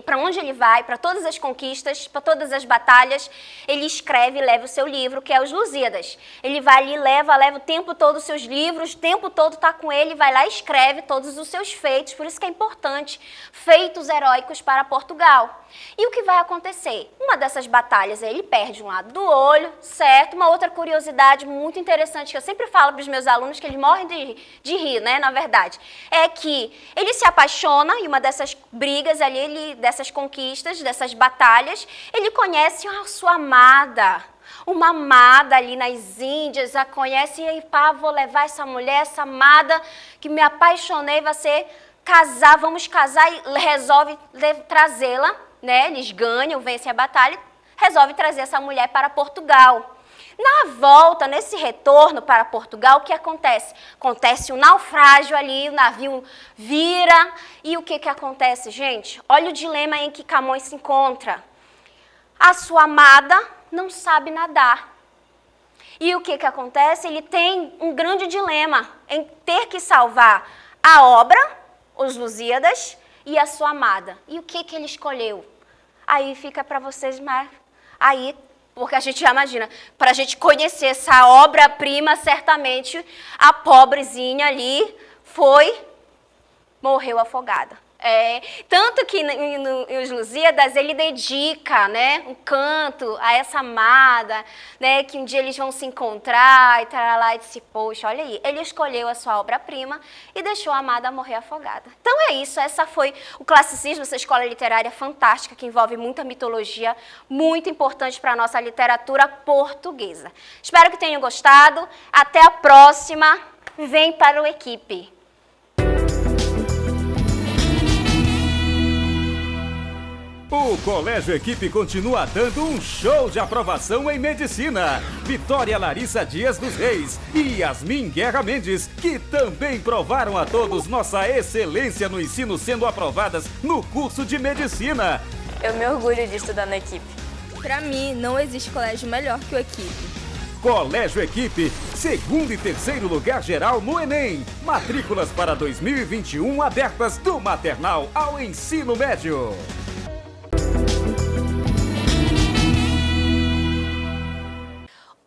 para onde ele vai, para todas as conquistas, para todas as batalhas, ele escreve e leva o seu livro, que é Os Lusíadas. Ele vai ali, leva o tempo todo os seus livros, o tempo todo está com ele, vai lá e escreve todos os seus feitos, por isso que é importante, feitos heróicos para Portugal. E o que vai acontecer? Uma dessas batalhas, ele perde um lado do olho, certo? Uma outra curiosidade muito interessante, que eu sempre falo para os meus alunos, que eles morrem de rir, né, na verdade, é que ele se apaixona, e uma dessas brigas ali, dessas conquistas, dessas batalhas, ele conhece a sua amada, uma amada ali nas Índias, a conhece, e aí, pá, vou levar essa mulher, essa amada, que me apaixonei, vai ser casar, vamos casar, e resolve trazê-la, né, eles ganham, vencem a batalha, resolve trazer essa mulher para Portugal. Na volta, nesse retorno para Portugal, o que acontece? Acontece um naufrágio ali, o navio vira, e o que acontece, gente? Olha o dilema em que Camões se encontra. A sua amada não sabe nadar. E o que acontece? Ele tem um grande dilema em ter que salvar a obra, Os Lusíadas, e a sua amada. E o que ele escolheu? Aí fica para vocês, mas aí, porque a gente já imagina, para a gente conhecer essa obra-prima, certamente a pobrezinha ali morreu afogada. Tanto que em Os Lusíadas ele dedica, né, um canto a essa amada, né, que um dia eles vão se encontrar e tal, lá, e disse, poxa, olha aí, ele escolheu a sua obra-prima e deixou a amada morrer afogada. Então é isso, essa foi o Classicismo, essa escola literária fantástica que envolve muita mitologia, muito importante para a nossa literatura portuguesa. Espero que tenham gostado, até a próxima, vem para o Equipe. O Colégio Equipe continua dando um show de aprovação em medicina. Vitória Larissa Dias dos Reis e Yasmin Guerra Mendes, que também provaram a todos nossa excelência no ensino, sendo aprovadas no curso de medicina. Eu me orgulho de estudar na Equipe. Para mim, não existe colégio melhor que o Equipe. Colégio Equipe, segundo e terceiro lugar geral no Enem. Matrículas para 2021 abertas do maternal ao ensino médio.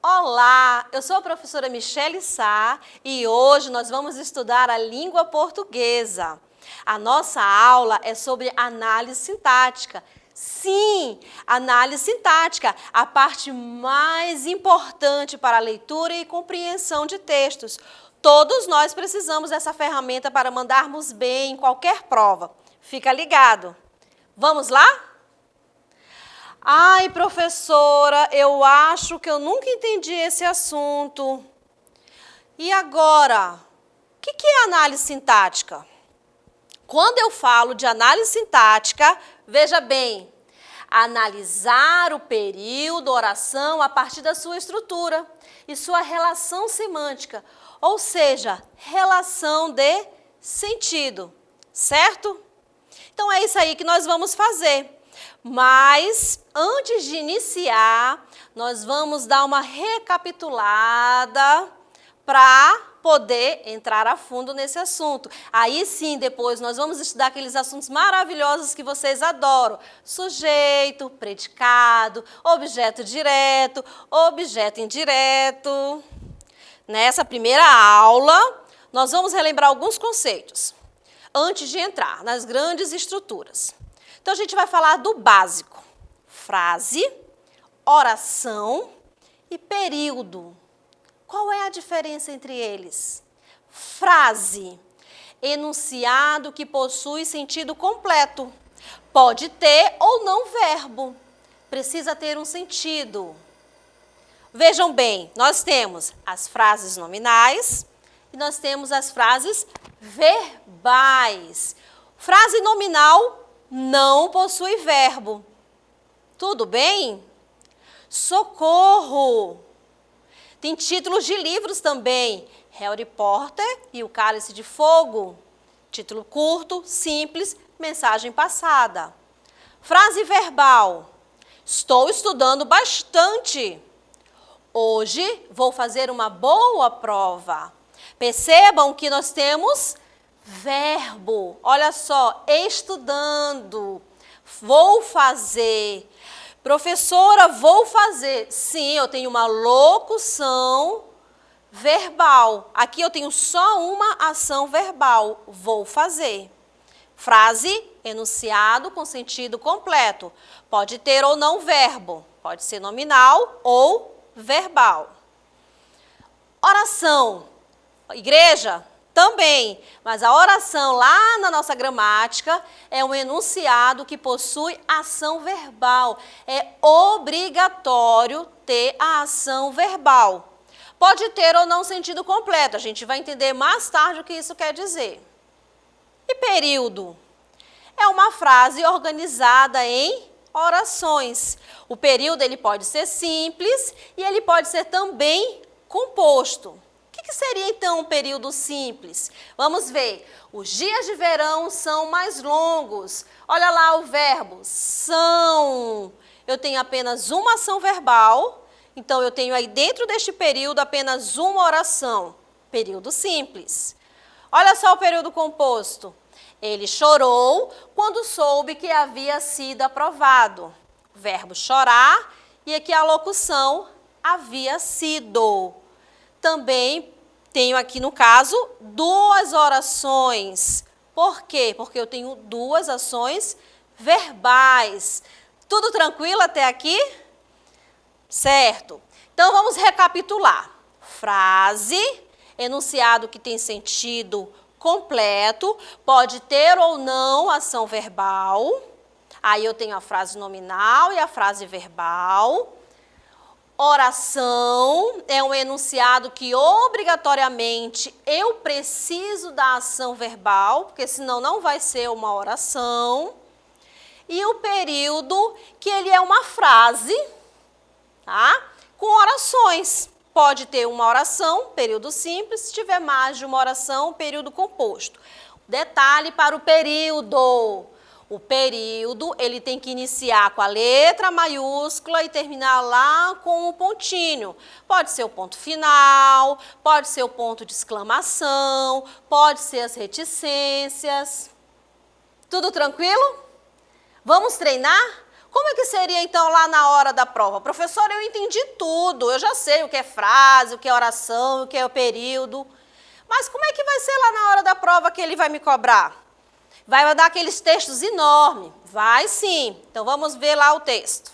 Olá, eu sou a professora Michele Sá e hoje nós vamos estudar a língua portuguesa. A nossa aula é sobre análise sintática. Sim, análise sintática, a parte mais importante para a leitura e compreensão de textos. Todos nós precisamos dessa ferramenta para mandarmos bem em qualquer prova. Fica ligado. Vamos lá? Ai, professora, eu acho que eu nunca entendi esse assunto. E agora? O que é análise sintática? Quando eu falo de análise sintática, veja bem, analisar o período, oração, a partir da sua estrutura e sua relação semântica, ou seja, relação de sentido, certo? Então é isso aí que nós vamos fazer. Mas, antes de iniciar, nós vamos dar uma recapitulada para poder entrar a fundo nesse assunto. Aí sim, depois nós vamos estudar aqueles assuntos maravilhosos que vocês adoram. Sujeito, predicado, objeto direto, objeto indireto. Nessa primeira aula, nós vamos relembrar alguns conceitos antes de entrar nas grandes estruturas. Então, a gente vai falar do básico: frase, oração e período. Qual é a diferença entre eles? Frase, enunciado que possui sentido completo. Pode ter ou não verbo. Precisa ter um sentido. Vejam bem, nós temos as frases nominais e nós temos as frases verbais. Frase nominal não possui verbo. Tudo bem? Socorro! Tem títulos de livros também. Harry Potter e o Cálice de Fogo. Título curto, simples, mensagem passada. Frase verbal. Estou estudando bastante. Hoje vou fazer uma boa prova. Percebam que nós temos verbo. Olha só, estudando. Vou fazer. Professora, vou fazer. Sim, eu tenho uma locução verbal. Aqui eu tenho só uma ação verbal. Vou fazer. Frase, enunciado com sentido completo. Pode ter ou não verbo. Pode ser nominal ou verbal. Oração. Igreja? Também, mas a oração lá na nossa gramática é um enunciado que possui ação verbal. É obrigatório ter a ação verbal. Pode ter ou não sentido completo, a gente vai entender mais tarde o que isso quer dizer. E período? É uma frase organizada em orações. O período ele pode ser simples e ele pode ser também composto. O que seria então um período simples? Vamos ver. Os dias de verão são mais longos. Olha lá o verbo são. Eu tenho apenas uma ação verbal, então eu tenho aí dentro deste período apenas uma oração. Período simples. Olha só o período composto. Ele chorou quando soube que havia sido aprovado. Verbo chorar e aqui a locução havia sido. Também tenho aqui, no caso, duas orações. Por quê? Porque eu tenho duas ações verbais. Tudo tranquilo até aqui? Certo. Então, vamos recapitular. Frase, enunciado que tem sentido completo, pode ter ou não ação verbal. Aí eu tenho a frase nominal e a frase verbal. Oração é um enunciado que obrigatoriamente eu preciso da ação verbal, porque senão não vai ser uma oração. E o período, que ele é uma frase, tá? Com orações. Pode ter uma oração, período simples, se tiver mais de uma oração, período composto. Detalhe para o período. O período, ele tem que iniciar com a letra maiúscula e terminar lá com o pontinho. Pode ser o ponto final, pode ser o ponto de exclamação, pode ser as reticências. Tudo tranquilo? Vamos treinar? Como é que seria então lá na hora da prova? Professora, eu entendi tudo, eu já sei o que é frase, o que é oração, o que é o período. Mas como é que vai ser lá na hora da prova que ele vai me cobrar? Vai mandar aqueles textos enormes? Vai sim. Então vamos ver lá o texto.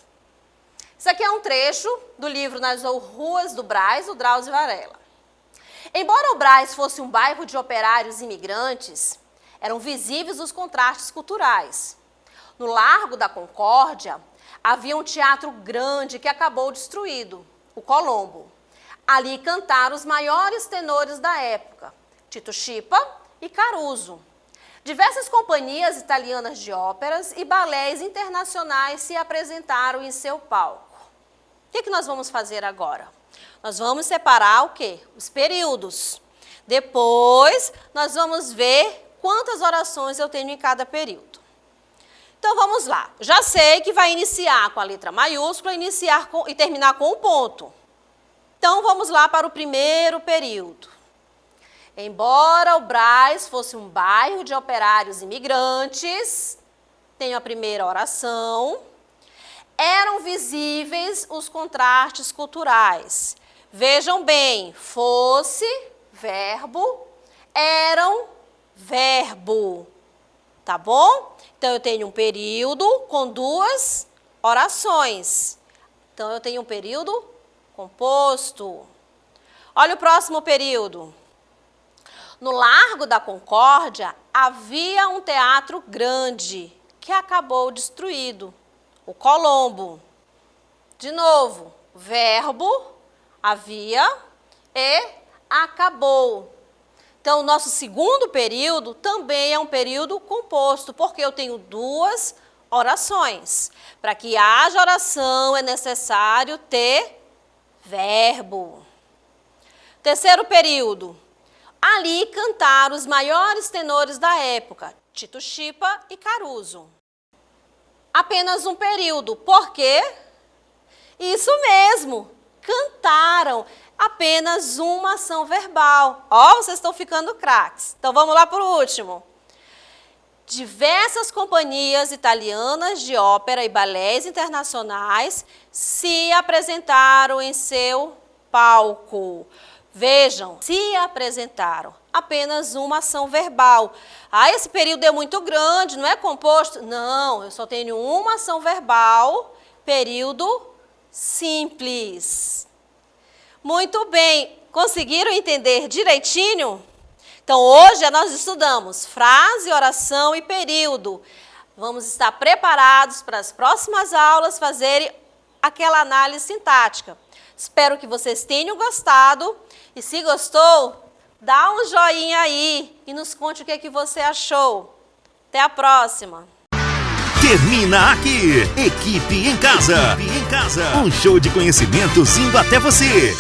Isso aqui é um trecho do livro Nas Ruas do Brás, do Drauzio Varela. Embora o Brás fosse um bairro de operários imigrantes, eram visíveis os contrastes culturais. No Largo da Concórdia, havia um teatro grande que acabou destruído, o Colombo. Ali cantaram os maiores tenores da época, Tito Schipa e Caruso. Diversas companhias italianas de óperas e balés internacionais se apresentaram em seu palco. O que nós vamos fazer agora? Nós vamos separar o quê? Os períodos. Depois, nós vamos ver quantas orações eu tenho em cada período. Então vamos lá. Já sei que vai iniciar com a letra maiúscula e terminar com um ponto. Então vamos lá para o primeiro período. Embora o Brás fosse um bairro de operários imigrantes, tenho a primeira oração, eram visíveis os contrastes culturais. Vejam bem, fosse, verbo, eram, verbo. Tá bom? Então, eu tenho um período com duas orações. Então, eu tenho um período composto. Olha o próximo período. No Largo da Concórdia, havia um teatro grande que acabou destruído. O Colombo. De novo, verbo, havia e acabou. Então, o nosso segundo período também é um período composto, porque eu tenho duas orações. Para que haja oração, é necessário ter verbo. Terceiro período. Ali cantaram os maiores tenores da época, Tito Chipa e Caruso. Apenas um período, por quê? Isso mesmo, cantaram. Apenas uma ação verbal. Ó, vocês estão ficando craques. Então, vamos lá para o último. Diversas companhias italianas de ópera e balés internacionais se apresentaram em seu palco. Vejam, se apresentaram. Apenas uma ação verbal. Ah, esse período é muito grande, não é composto? Não, eu só tenho uma ação verbal, período simples. Muito bem, conseguiram entender direitinho? Então, hoje nós estudamos frase, oração e período. Vamos estar preparados para as próximas aulas fazerem aquela análise sintática. Espero que vocês tenham gostado e se gostou, dá um joinha aí e nos conte o que você achou. Até a próxima! Termina aqui, Equipe em Casa. Um show de conhecimentos indo até você.